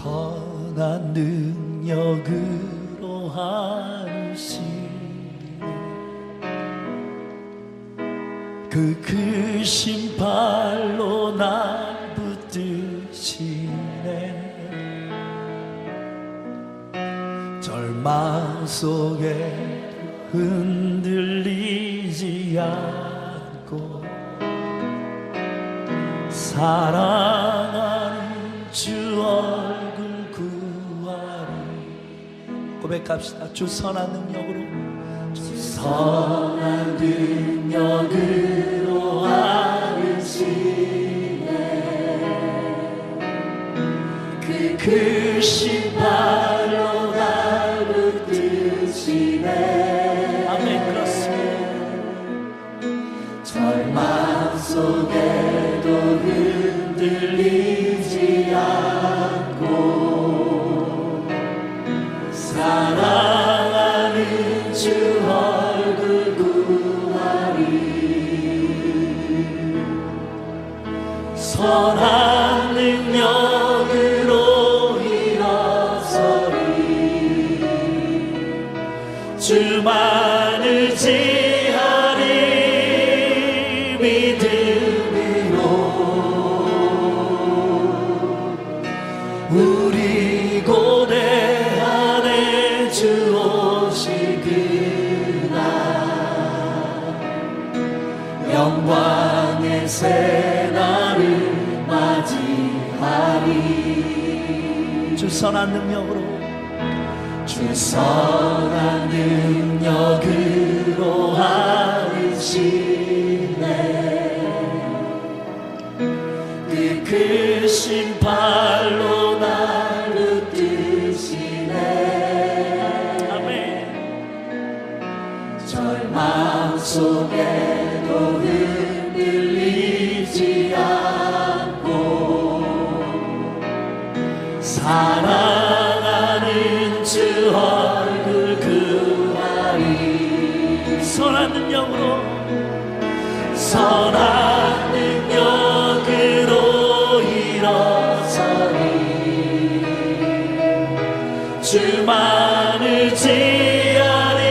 선한 능력으로 하시네 그 크신 발로 날 붙드시네 절망 속에 흔들리지 않고 사랑하는 주 얼굴 구하리 고백합시다. 주 선한 능력으로 주 선한 능력으로 하시네 그 크신 발로 날 붙드시네 아멘. 그렇습니다. 절망 속에도 흔들리지 않고 사랑하는 주 얼굴 구하리 선한 능력으로 일어서리 주만을 지하리 믿음으로 우리 고대 안에 주 오시구나 영광의 새날을 맞이하리 주 선한 능력으로 주 선한 능력으로 하시네 그 크신 발로 날 붙드시네 아멘. 절망 속에도 흔들리지 않고 사랑하는 주 얼굴 구하리 선한 능력으로 선한 능력으로 일어서리 주만을 지하리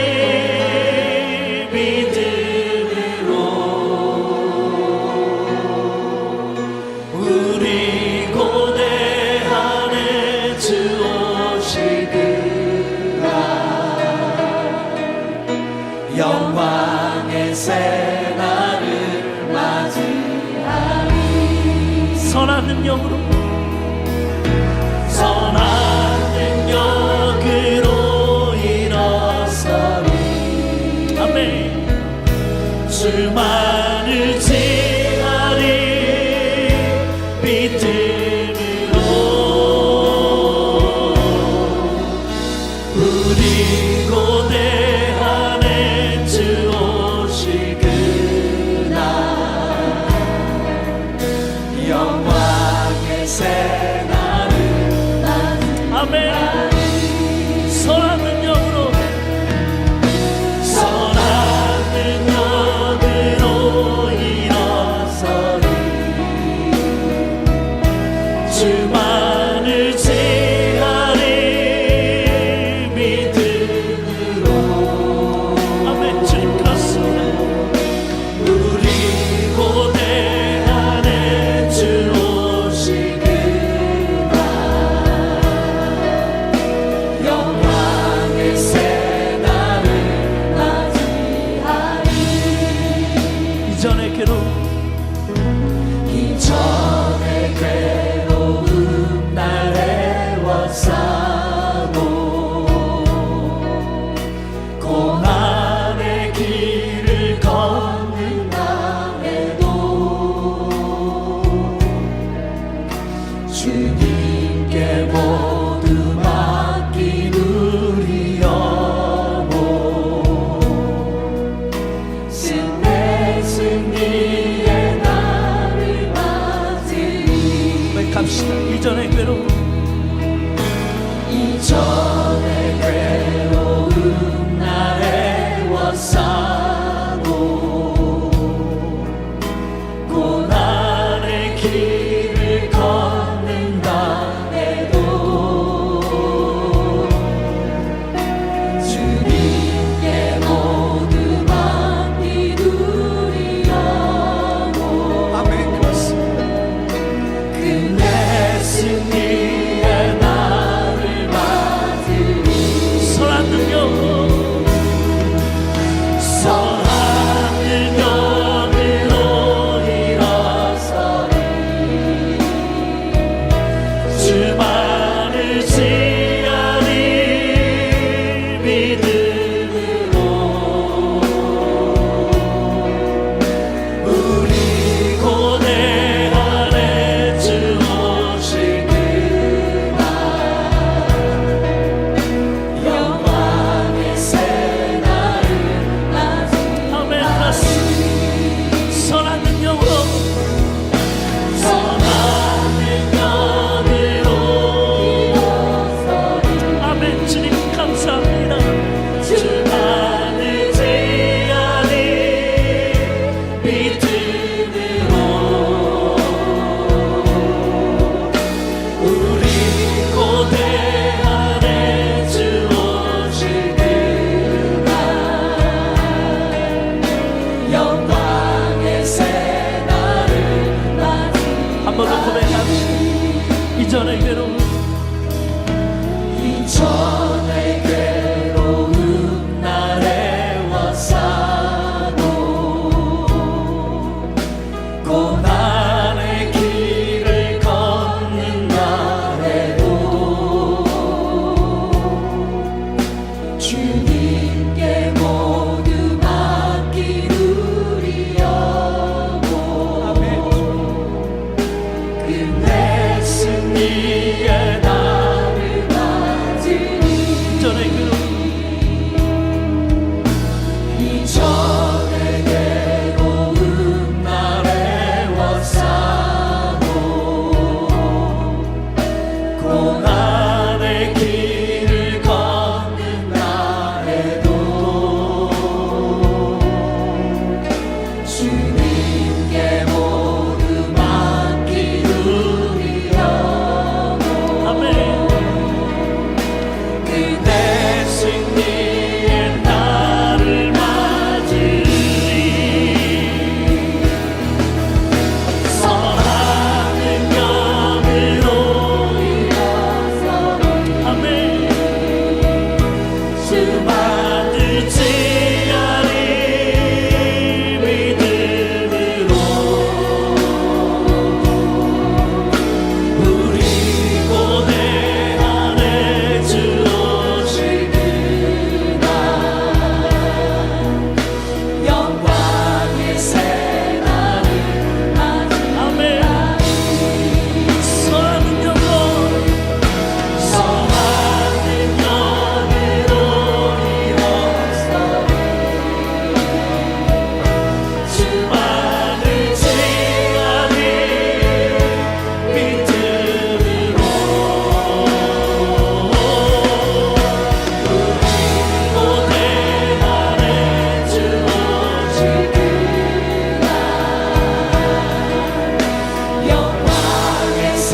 믿음으로 우리 고대 안에 주 오시구나 영광의 새날을 맞이하리 선한 능력으로 선한 능력으로 일어서리 아멘 주만을 지하리 믿음으로 우리 고대 안에 주 오시구나 영광의 새날을 아멘 선한 능력으로 선한 능력으로 일어서리 주만을 지하리 믿음으로 아멘 주님 그렇습니다 우리 고대 안에 주 오시구나 영광의 새날을 맞이하리 이전의 괴로움 날 해왔사도 고난의 길을 걷는다 해도 주님께 모두 맡긴 우리 영혼 승리의 날을 맞으리 고백합시다. 이전의 괴로움 날 해왔사도 고난의 길을 걷는다 해도 고백합시다. 이전의 괴로움, 이전의 괴로움 나를 와사도 고난의 길을 걷는 날에도 주님께 모두 맡기누리여고 끝내 승리의 날을 맞으니 이전의 괴로움, 이전의 괴로움 나를 와사도 고난의 길을 걷는 날에도 주님께 모두 맡기누리여고 아멘. 그대 승리의 날을 맞으리 선하는 영으로 일어서리 아멘. 주 만들지 않으리 믿음으로 우리 고뇌 안에 주 오실 그날 영광의 새 날을 맞이하리 선하는 영으로 선하는 영으로 일어서리 주 만들지 않으리 믿음으로 고뇌 안에 주 오실 그날 영광의 새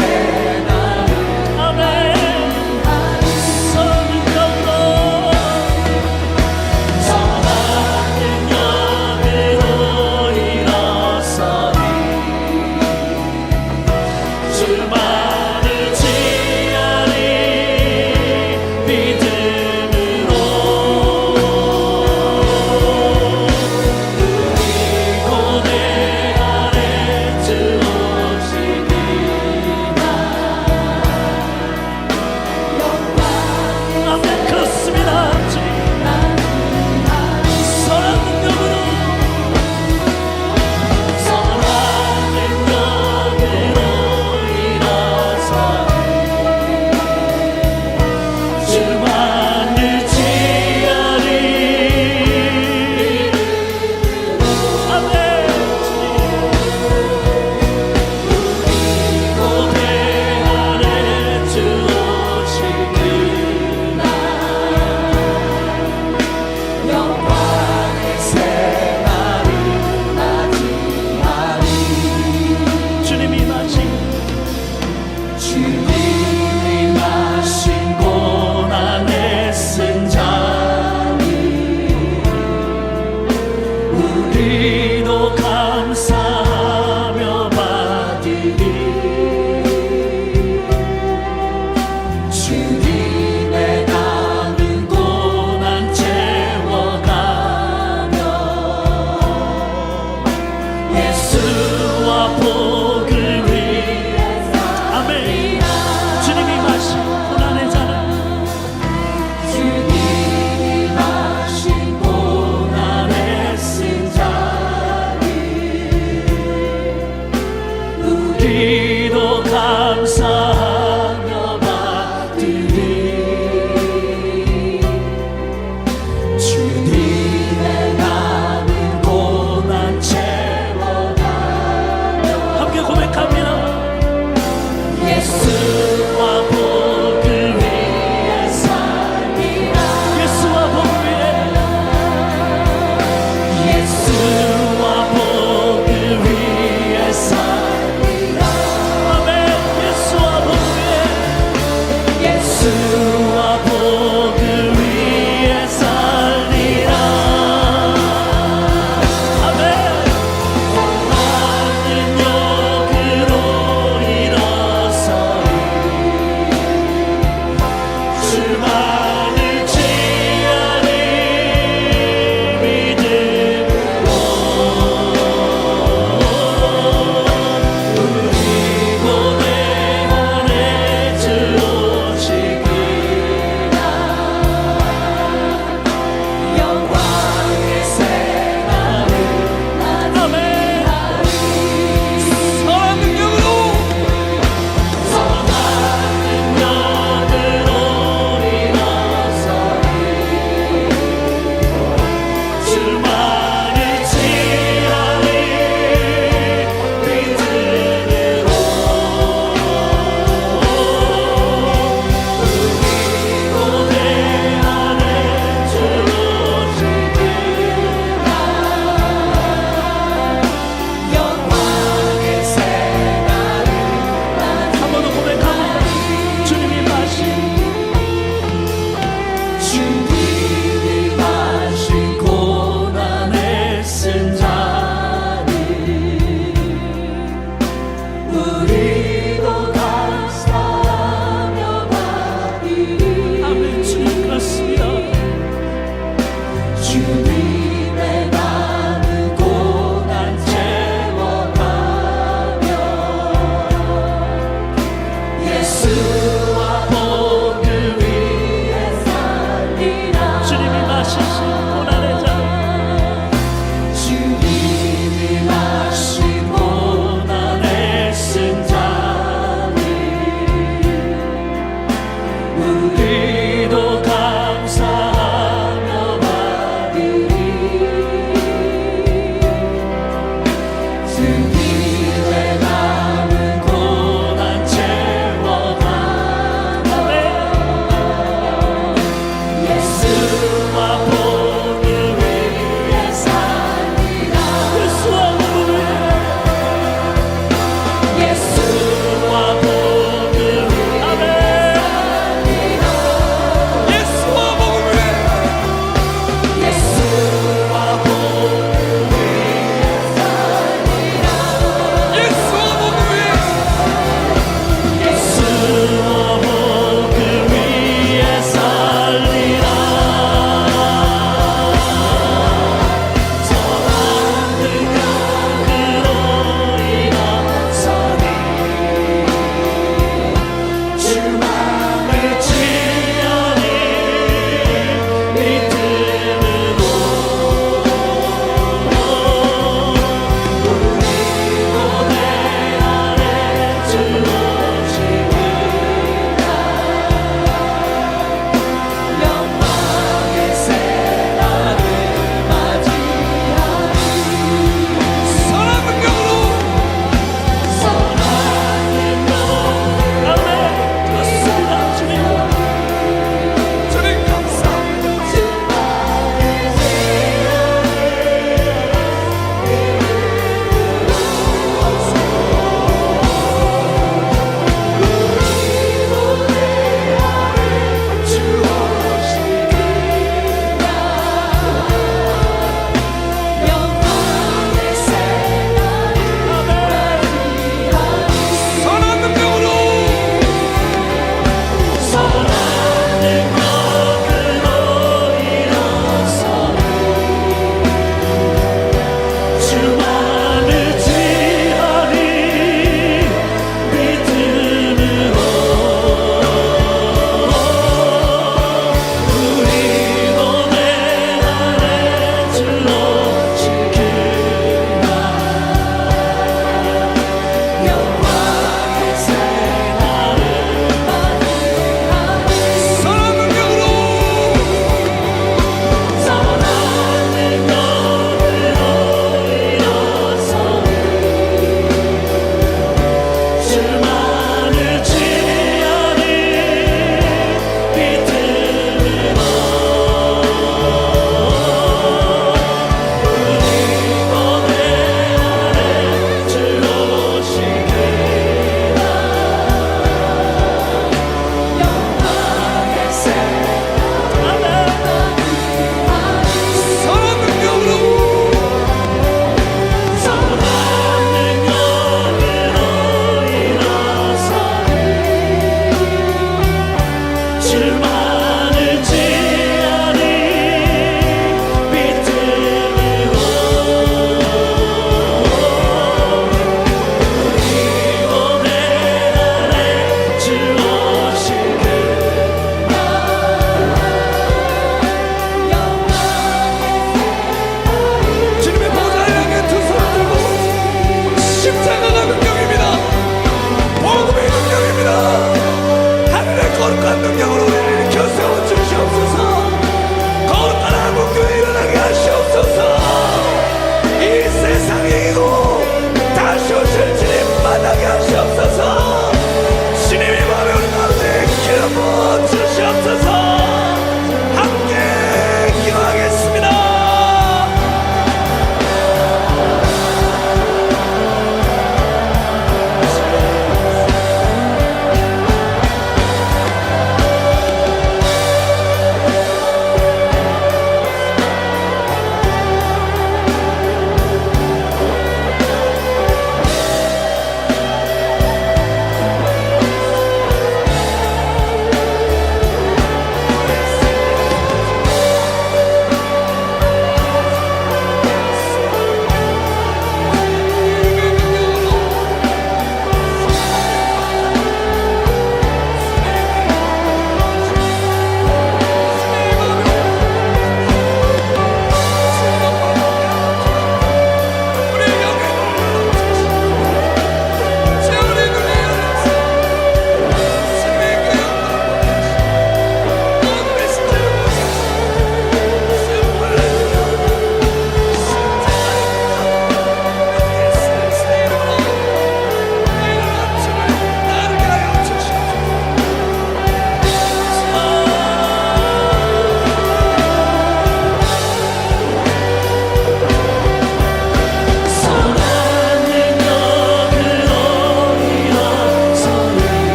날을 아멘. 선한 영으로 선하는 영으로 일어서리 주